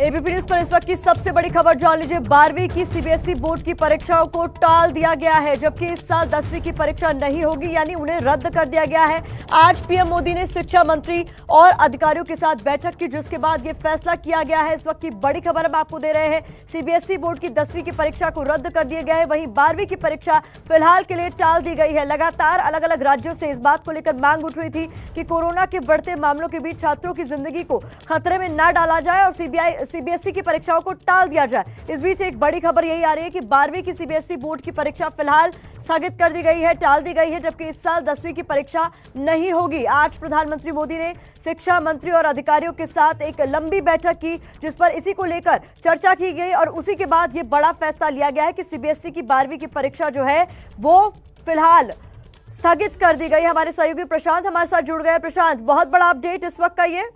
ABP news पर इस वक्त की सबसे बड़ी खबर जान लीजिए। 12वीं की सीबीएसई बोर्ड की परीक्षाओं को टाल दिया गया है, जबकि इस साल 10वीं की परीक्षा नहीं होगी, यानी उन्हें रद्द कर दिया गया है। आज पीएम मोदी ने शिक्षा मंत्री और अधिकारियों के साथ बैठक की, जिसके बाद ये फैसला किया गया है। इस वक्त की बड़ी खबर हम आपको दे रहे हैं। सीबीएसई बोर्ड की 10वीं की परीक्षा को रद्द कर दिया गया है, वहीं 12वीं की परीक्षा फिलहाल के लिए टाल दी गई है। लगातार अलग अलग राज्यों से इस बात को लेकर मांग उठ रही थी कि कोरोना के बढ़ते मामलों के बीच छात्रों की जिंदगी को खतरे में न डाला जाए और सीबीएसई की परीक्षाओं को टाल दिया जाए। इस बीच एक बड़ी खबर यही आ रही है कि 12वीं की सीबीएसई बोर्ड की परीक्षा फिलहाल स्थगित कर दी गई है, टाल दी गई है, जबकि इस साल 10वीं की परीक्षा नहीं होगी। आज प्रधानमंत्री मोदी ने शिक्षा मंत्री और अधिकारियों के साथ एक लंबी बैठक की, जिस पर इसी को लेकर चर्चा की गई और उसी के बाद ये बड़ा फैसला लिया गया है कि सीबीएसई की 12वीं की परीक्षा जो है वो फिलहाल स्थगित कर दी गई। हमारे सहयोगी प्रशांत हमारे साथ जुड़ गए। प्रशांत, बहुत बड़ा अपडेट इस वक्त का ये।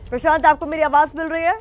प्रशांत, आपको मेरी आवाज मिल रही है?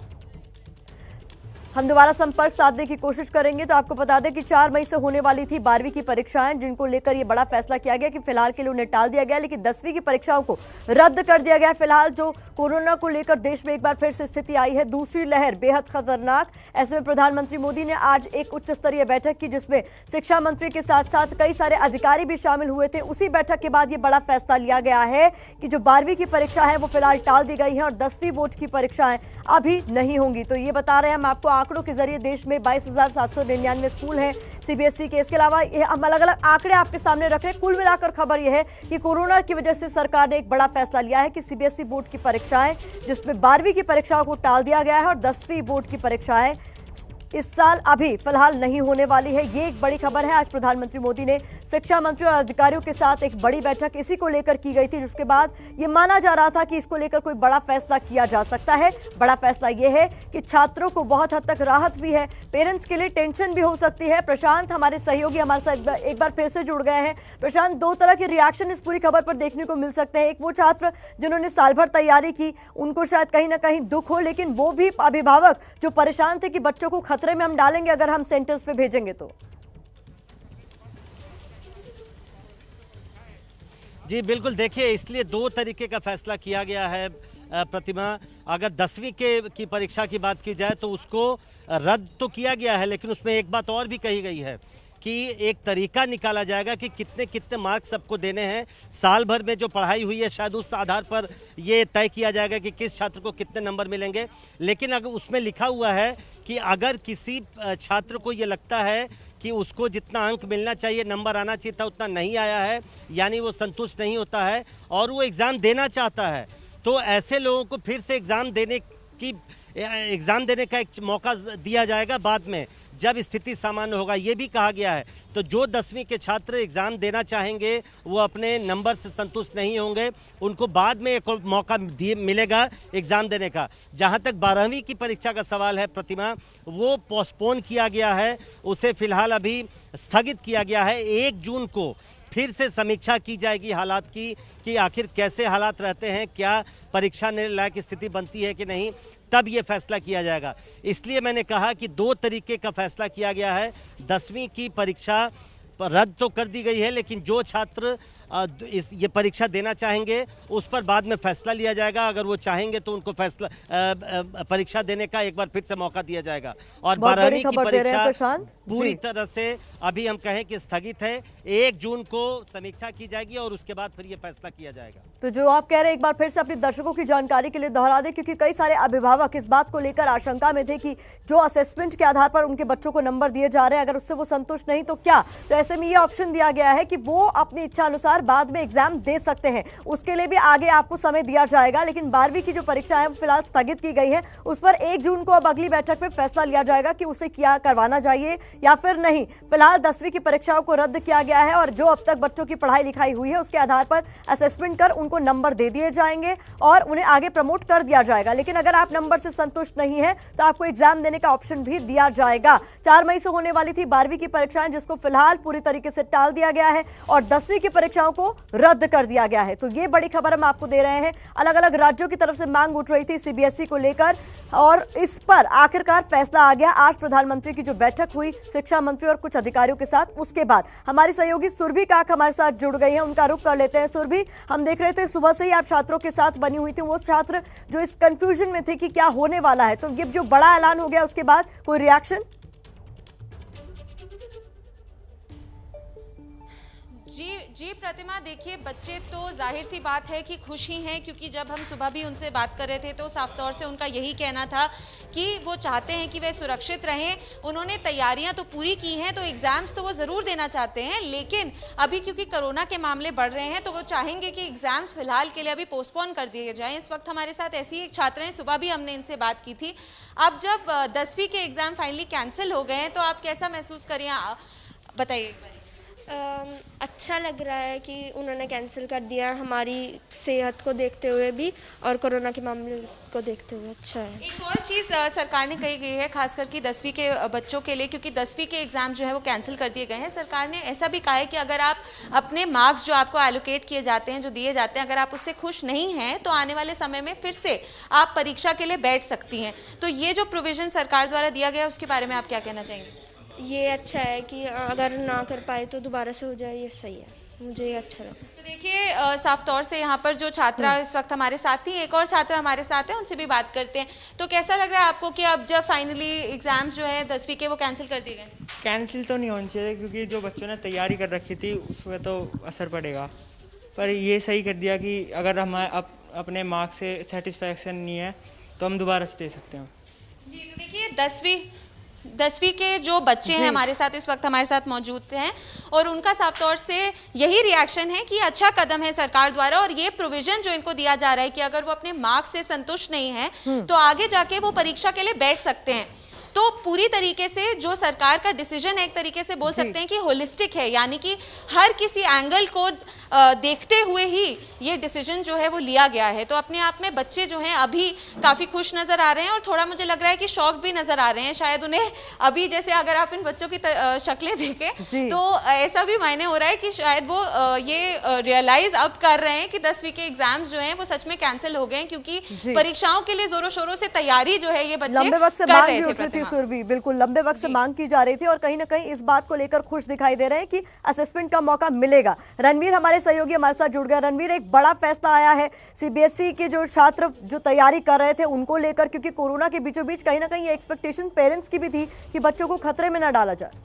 हम दोबारा संपर्क साधने की कोशिश करेंगे। तो आपको बता दें कि 4 मई से होने वाली थी 12वीं की परीक्षाएं, जिनको लेकर ये बड़ा फैसला किया गया कि फिलहाल के लिए उन्हें टाल दिया गया, लेकिन 10वीं की परीक्षाओं को रद्द कर दिया गया। फिलहाल जो कोरोना को लेकर देश में एक बार फिर से स्थिति आई है, दूसरी लहर बेहद खतरनाक। ऐसे में प्रधानमंत्री मोदी ने आज एक उच्च स्तरीय बैठक की, जिसमें शिक्षा मंत्री के साथ साथ कई सारे अधिकारी भी शामिल हुए थे। उसी बैठक के बाद ये बड़ा फैसला लिया गया है कि जो 12वीं की परीक्षा है वो फिलहाल टाल दी गई है और 10वीं बोर्ड की परीक्षाएं अभी नहीं होंगी। तो ये बता रहे हैं हम आपको आंकड़ों के जरिए, देश में 22,799 स्कूल हैं सीबीएसई के। इसके अलावा हम अलग अलग आंकड़े आपके सामने रख रहे हैं। कुल मिलाकर खबर यह है कि कोरोना की वजह से सरकार ने एक बड़ा फैसला लिया है कि सीबीएसई बोर्ड की परीक्षाएं, जिसमें 12वीं की परीक्षाओं को टाल दिया गया है और 10वीं बोर्ड की परीक्षाएं इस साल अभी फिलहाल नहीं होने वाली है। ये एक बड़ी खबर है। आज प्रधानमंत्री मोदी ने शिक्षा मंत्री और अधिकारियों के साथ एक बड़ी बैठक इसी को लेकर की गई थी, जिसके बाद ये माना जा रहा था कि इसको लेकर कोई बड़ा फैसला किया जा सकता है। बड़ा फैसला ये है कि छात्रों को बहुत हद तक राहत भी है, पेरेंट्स के लिए टेंशन भी हो सकती है। प्रशांत, हमारे सहयोगी हमारे साथ एक बार फिर से जुड़ गए हैं। प्रशांत, 2 तरह के रिएक्शन इस पूरी खबर पर देखने को मिल सकते हैं। एक वो छात्र जिन्होंने साल भर तैयारी की, उनको शायद कहीं ना कहीं दुख हो, लेकिन वो भी अभिभावक जो परेशान थे कि बच्चों को खतरे में हम डालेंगे अगर हम सेंटर्स पे भेजेंगे तो। जी बिल्कुल, देखिए इसलिए 2 तरीके का फैसला किया गया है प्रतिमा। अगर 10वीं की परीक्षा की बात की जाए तो उसको रद्द तो किया गया है, लेकिन उसमें एक बात और भी कही गई है कि एक तरीका निकाला जाएगा कि कितने कितने मार्क्स सबको देने हैं। साल भर में जो पढ़ाई हुई है शायद उस आधार पर ये तय किया जाएगा कि किस छात्र को कितने नंबर मिलेंगे। लेकिन अगर उसमें लिखा हुआ है कि अगर किसी छात्र को ये लगता है कि उसको जितना अंक मिलना चाहिए, नंबर आना चाहिए था, उतना नहीं आया है, यानी वो संतुष्ट नहीं होता है और वो एग्ज़ाम देना चाहता है, तो ऐसे लोगों को फिर से एग्ज़ाम देने का एक मौका दिया जाएगा बाद में, जब स्थिति सामान्य होगा। ये भी कहा गया है। तो जो 10वीं के छात्र एग्ज़ाम देना चाहेंगे, वो अपने नंबर से संतुष्ट नहीं होंगे, उनको बाद में एक मौका मिलेगा एग्ज़ाम देने का। जहां तक 12वीं की परीक्षा का सवाल है प्रतिमा, वो पोस्टपोन किया गया है, उसे फ़िलहाल अभी स्थगित किया गया है। 1 जून को फिर से समीक्षा की जाएगी हालात की, कि आखिर कैसे हालात रहते हैं, क्या परीक्षा ने लायक स्थिति बनती है कि नहीं, तब ये फैसला किया जाएगा। इसलिए मैंने कहा कि 2 तरीके का फैसला किया गया है। 10वीं की परीक्षा रद्द तो कर दी गई है, लेकिन जो छात्र ये परीक्षा देना चाहेंगे उस पर बाद में फैसला लिया जाएगा। अगर वो चाहेंगे तो उनको परीक्षा देने का एक बार फिर से मौका दिया जाएगा। और 12वीं की परीक्षा पूरी तरह से अभी हम कहें कि स्थगित है। 1 जून को समीक्षा की जाएगी और उसके बाद फिर ये फैसला किया जाएगा। तो जो आप कह रहे हैं, एक बार फिर से अपने दर्शकों की जानकारी के लिए दोहरा दें, क्योंकि कई सारे अभिभावक इस बात को लेकर आशंका में थे कि जो असेसमेंट के आधार पर उनके बच्चों को नंबर दिए जा रहे हैं, अगर उससे वो संतुष्ट नहीं तो क्या। तो ऐसे में ये ऑप्शन दिया गया है कि वो अपनी इच्छा अनुसार बाद में एग्जाम दे सकते हैं, उसके लिए भी आगे आपको समय दिया जाएगा। लेकिन 12वीं की जो परीक्षा है वो फिलहाल स्थगित की गई है, उस पर 1 जून को अब अगली बैठक में फैसला लिया जाएगा कि उसे क्या करवाना चाहिए या फिर नहीं। फिलहाल 10वीं की परीक्षाओं को रद्द किया गया है और जो अब तक बच्चों की पढ़ाई लिखाई हुई है उसके आधार पर असेसमेंट कर उनको नंबर दे दिए जाएंगे और उन्हें आगे प्रमोट कर दिया जाएगा। लेकिन अगर आप नंबर से संतुष्ट नहीं है तो आपको एग्जाम देने का ऑप्शन भी दिया जाएगा। 4 मई से होने वाली थी 12वीं की परीक्षाएं, जिसको फिलहाल पूरी तरीके से टाल दिया गया है और 10वीं की परीक्षाओं को रद्द कर दिया गया है। तो ये बड़ी खबर हम आपको दे रहे हैं। अलग अलग राज्यों की तरफ से मांग उठ रही थी सीबीएसई को लेकर और इस पर आखिरकार फैसला आ गया। आज प्रधानमंत्री की जो बैठक हुई शिक्षा मंत्री और कुछ अधिकारियों के साथ, उसके बाद हमारी सहयोगी सुरभि काक हमारे साथ जुड़ गई है, उनका रुख कर लेते हैं। सुरभि, हम देख रहे थे, सुबह से ही आप छात्रों के साथ बनी हुई थी, वो छात्र जो इस कंफ्यूजन में थे कि क्या होने वाला है, तो ये जो बड़ा ऐलान हो गया उसके बाद कोई रिएक्शन? जी प्रतिमा, देखिए बच्चे तो जाहिर सी बात है कि खुश ही हैं, क्योंकि जब हम सुबह भी उनसे बात कर रहे थे तो साफ तौर से उनका यही कहना था कि वो चाहते हैं कि वे सुरक्षित रहें। उन्होंने तैयारियां तो पूरी की हैं, तो एग्ज़ाम्स तो वो ज़रूर देना चाहते हैं, लेकिन अभी क्योंकि कोरोना के मामले बढ़ रहे हैं तो वो चाहेंगे कि एग्ज़ाम्स फिलहाल के लिए अभी पोस्टपोन कर दिए जाएँ। इस वक्त हमारे साथ ऐसी एक छात्र हैं, सुबह भी हमने इनसे बात की थी। अब जब 10वीं के एग्ज़ाम फाइनली कैंसिल हो गए हैं तो आप कैसा महसूस करें, बताइए। अच्छा लग रहा है कि उन्होंने कैंसिल कर दिया, हमारी सेहत को देखते हुए भी और कोरोना के मामले को देखते हुए अच्छा है। एक और चीज़ सरकार ने कही गई है, खासकर कि 10वीं के बच्चों के लिए, क्योंकि 10वीं के एग्ज़ाम जो है वो कैंसिल कर दिए गए हैं। सरकार ने ऐसा भी कहा है कि अगर आप अपने मार्क्स जो आपको एलोकेट किए जाते हैं, जो दिए जाते हैं, अगर आप उससे खुश नहीं हैं तो आने वाले समय में फिर से आप परीक्षा के लिए बैठ सकती हैं। तो ये जो प्रोविज़न सरकार द्वारा दिया गया उसके बारे में आप क्या कहना चाहेंगे? ये अच्छा है कि अगर ना कर पाए तो दोबारा से हो जाए, ये सही है, मुझे ये अच्छा लगा। तो देखिए साफ तौर से यहाँ पर जो छात्रा इस वक्त हमारे साथ थी, एक और छात्र हमारे साथ है, उनसे भी बात करते हैं। तो कैसा लग रहा है आपको कि अब जब फाइनली एग्जाम जो है 10वीं के वो कैंसिल कर दिए गए? कैंसिल तो नहीं होनी चाहिए, क्योंकि जो बच्चों ने तैयारी कर रखी थी उसमें तो असर पड़ेगा, पर ये सही कर दिया कि अगर हम अपने मार्क्स से सेटिस्फैक्शन नहीं है तो हम दोबारा से दे सकते हैं। जी, तो देखिए 10वीं के जो बच्चे हैं हमारे साथ इस वक्त हमारे साथ मौजूद हैं और उनका साफ तौर से यही रिएक्शन है कि अच्छा कदम है सरकार द्वारा, और ये प्रोविजन जो इनको दिया जा रहा है कि अगर वो अपने मार्क्स से संतुष्ट नहीं है तो आगे जाके वो परीक्षा के लिए बैठ सकते हैं। तो पूरी तरीके से जो सरकार का डिसीजन है, एक तरीके से बोल सकते हैं कि होलिस्टिक है, यानी कि हर किसी एंगल को देखते हुए ही ये डिसीजन जो है वो लिया गया है। तो अपने आप में बच्चे जो हैं अभी काफ़ी खुश नज़र आ रहे हैं और थोड़ा मुझे लग रहा है कि शौक भी नज़र आ रहे हैं। शायद उन्हें अभी, जैसे अगर आप इन बच्चों की शक्लें देखें तो ऐसा भी मायने हो रहा है कि शायद वो ये रियलाइज अब कर रहे हैं कि 10वीं के एग्जाम्स जो हैं वो सच में कैंसिल हो गए, क्योंकि परीक्षाओं के लिए जोरों शोरों से तैयारी जो है ये बच्चे कर रहे थे। सुरभि, बिल्कुल लंबे वक्त से मांग की जा रही थी और कहीं ना कहीं इस बात को लेकर खुश दिखाई दे रहे हैं कि असेसमेंट का मौका मिलेगा। रणवीर हमारे सहयोगी हमारे साथ जुड़ गया। रणवीर, एक बड़ा फैसला आया है सीबीएसई के जो छात्र जो तैयारी कर रहे थे उनको लेकर, क्योंकि कोरोना के बीचों बीच कहीं ना कहीं ये एक्सपेक्टेशन पेरेंट्स की भी थी कि बच्चों को खतरे में न डाला जाए।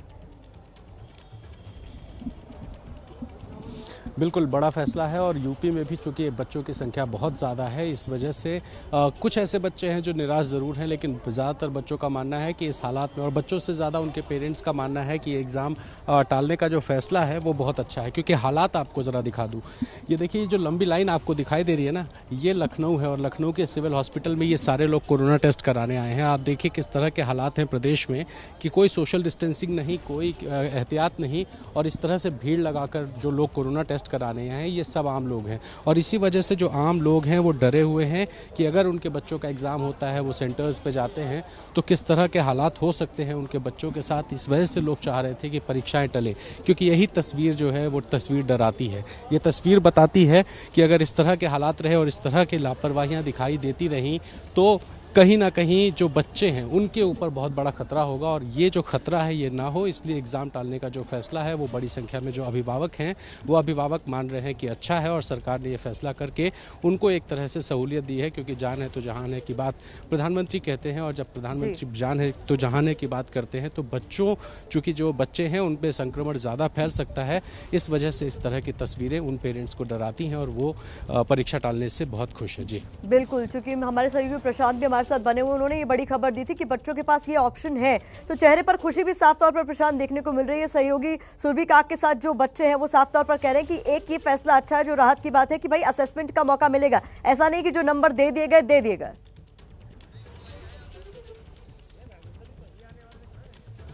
बिल्कुल बड़ा फैसला है और यूपी में भी चूंकि बच्चों की संख्या बहुत ज़्यादा है, इस वजह से कुछ ऐसे बच्चे हैं जो निराश ज़रूर हैं, लेकिन ज़्यादातर बच्चों का मानना है कि इस हालात में, और बच्चों से ज़्यादा उनके पेरेंट्स का मानना है कि एग्ज़ाम टालने का जो फैसला है वो बहुत अच्छा है। क्योंकि हालात आपको ज़रा दिखा दूँ, ये देखिए जो लंबी लाइन आपको दिखाई दे रही है ना, ये लखनऊ है और लखनऊ के सिविल हॉस्पिटल में ये सारे लोग कोरोना टेस्ट कराने आए हैं। आप देखिए किस तरह के हालात हैं प्रदेश में कि कोई सोशल डिस्टेंसिंग नहीं, कोई एहतियात नहीं, और इस तरह से भीड़ लगाकर जो लोग कोरोना टेस्ट कराने हैं ये सब आम लोग हैं। और इसी वजह से जो आम लोग हैं वो डरे हुए हैं कि अगर उनके बच्चों का एग्ज़ाम होता है, वो सेंटर्स पे जाते हैं तो किस तरह के हालात हो सकते हैं उनके बच्चों के साथ। इस वजह से लोग चाह रहे थे कि परीक्षाएं टले, क्योंकि यही तस्वीर जो है वो तस्वीर डराती है। ये तस्वीर बताती है कि अगर इस तरह के हालात रहे और इस तरह की लापरवाहियाँ दिखाई देती रहीं तो कहीं ना कहीं जो बच्चे हैं उनके ऊपर बहुत बड़ा खतरा होगा, और ये जो खतरा है ये ना हो, इसलिए एग्ज़ाम टालने का जो फैसला है वो बड़ी संख्या में जो अभिभावक हैं वो अभिभावक मान रहे हैं कि अच्छा है, और सरकार ने ये फैसला करके उनको एक तरह से सहूलियत दी है। क्योंकि जान है तो जहान है की बात प्रधानमंत्री कहते हैं, और जब प्रधानमंत्री जान है तो जहान है की बात करते हैं तो बच्चों, चूँकि जो बच्चे हैं उन पर संक्रमण ज़्यादा फैल सकता है, इस वजह से इस तरह की तस्वीरें उन पेरेंट्स को डराती हैं और वो परीक्षा टालने से बहुत खुश है। जी बिल्कुल, चूंकि हमारे सहयोगी प्रशांत भी साथ बने हुए, उन्होंने ये बड़ी खबर दी थी कि बच्चों के पास ये ऑप्शन है, तो चेहरे पर खुशी भी साफ तौर पर प्रशांत देखने को मिल रही है। सहयोगी सुरभि काक के साथ जो बच्चे हैं वो साफ तौर पर कह रहे हैं कि एक ये फैसला अच्छा है, जो राहत की बात है कि भाई असेसमेंट का मौका मिलेगा, ऐसा नहीं कि जो नंबर दे दिए गए दे दिए गए।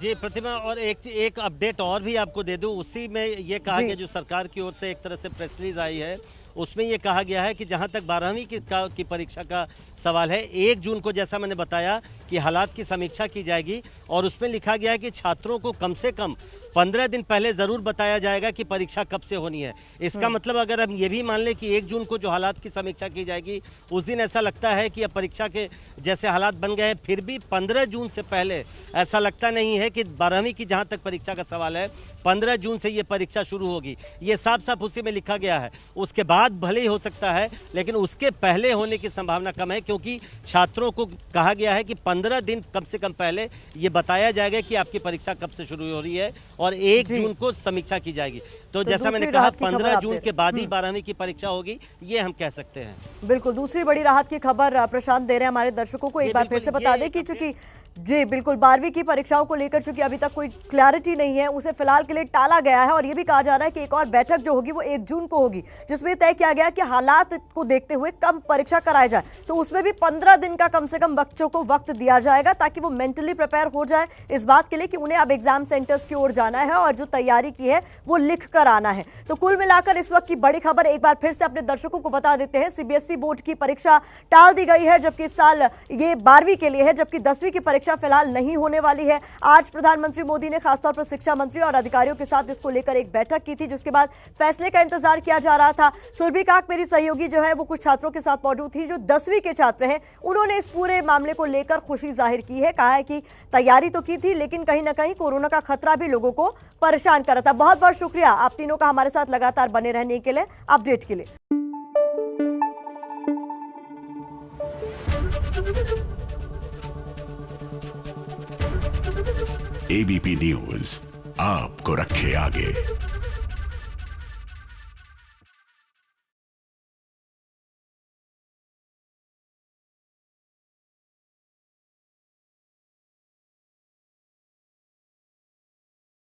जी प्रतिमा, और एक अपडेट और भी आपको दे दूं, उसी में ये कहा गया, जो सरकार की ओर से एक तरह से प्रेस रिलीज आई है उसमें ये कहा गया है कि जहां तक 12वीं की परीक्षा का सवाल है, 1 जून को जैसा मैंने बताया कि हालात की समीक्षा की जाएगी, और उसमें लिखा गया है कि छात्रों को कम से कम 15 दिन पहले ज़रूर बताया जाएगा कि परीक्षा कब से होनी है। इसका मतलब अगर हम ये भी मान लें कि 1 जून को जो हालात की समीक्षा की जाएगी उस दिन ऐसा लगता है कि अब परीक्षा के जैसे हालात बन गए हैं, फिर भी 15 जून से पहले ऐसा लगता नहीं है कि 12वीं की जहाँ तक परीक्षा का सवाल है 15 जून से ये परीक्षा शुरू होगी। ये साफ साफ उसी में लिखा गया है। उसके बाद बाद भले ही हो सकता है, लेकिन उसके पहले होने की संभावना कम है, क्योंकि छात्रों को कहा गया है कि 15 दिन कम से कम पहले ये बताया जाएगा कि आपकी परीक्षा कब से शुरू हो रही है और 1 जून को समीक्षा की जाएगी। तो जैसा मैंने कहा 15 जून के बाद ही 12वीं की परीक्षा होगी, ये हम कह सकते हैं। बिल्कुल, दूसरी बड़ी राहत की खबर प्रशांत दे रहे हैं हमारे दर्शकों को। एक बार फिर से बता दें कि चूंकि जी बिल्कुल 12वीं की परीक्षाओं को लेकर चूंकि अभी तक कोई क्लैरिटी नहीं है, उसे फिलहाल के लिए टाला गया है और ये भी कहा जा रहा है कि एक और बैठक जो होगी वो 1 जून को होगी, जिसमें तय किया गया कि हालात को देखते हुए कब परीक्षा कराया जाए। तो उसमें भी 15 दिन का कम से कम बच्चों को वक्त दिया जाएगा ताकि वो मेंटली प्रिपेयर हो जाए इस बात के लिए कि उन्हें अब एग्जाम सेंटर्स की ओर जाना है और जो तैयारी की है वो लिख कर आना है। तो कुल मिलाकर इस वक्त की बड़ी खबर एक बार फिर से अपने दर्शकों को बता देते हैं, सीबीएसई बोर्ड की परीक्षा टाल दी गई है, जबकि इस साल ये 12वीं के लिए है, जबकि 10वीं की परीक्षा फिलहाल नहीं होने वाली है। आज प्रधानमंत्री मोदी ने खासतौर पर शिक्षा मंत्री और अधिकारियों के साथ इसको लेकर एक बैठक की थी, जिसके बाद फैसले का इंतजार किया जा रहा था। सुरभि काक मेरी सहयोगी जो है वो कुछ छात्रों के साथ मौजूद थी जो 10वीं के छात्र हैं। उन्होंने इस पूरे मामले को लेकर खुशी जाहिर की है, कहा है कि तैयारी तो की थी लेकिन कहीं ना कहीं कोरोना का खतरा भी लोगों को परेशान कर रहा था। बहुत बहुत शुक्रिया आप तीनों का हमारे साथ लगातार बने रहने के लिए, अपडेट के लिए। एबीपी न्यूज आपको रखे आगे।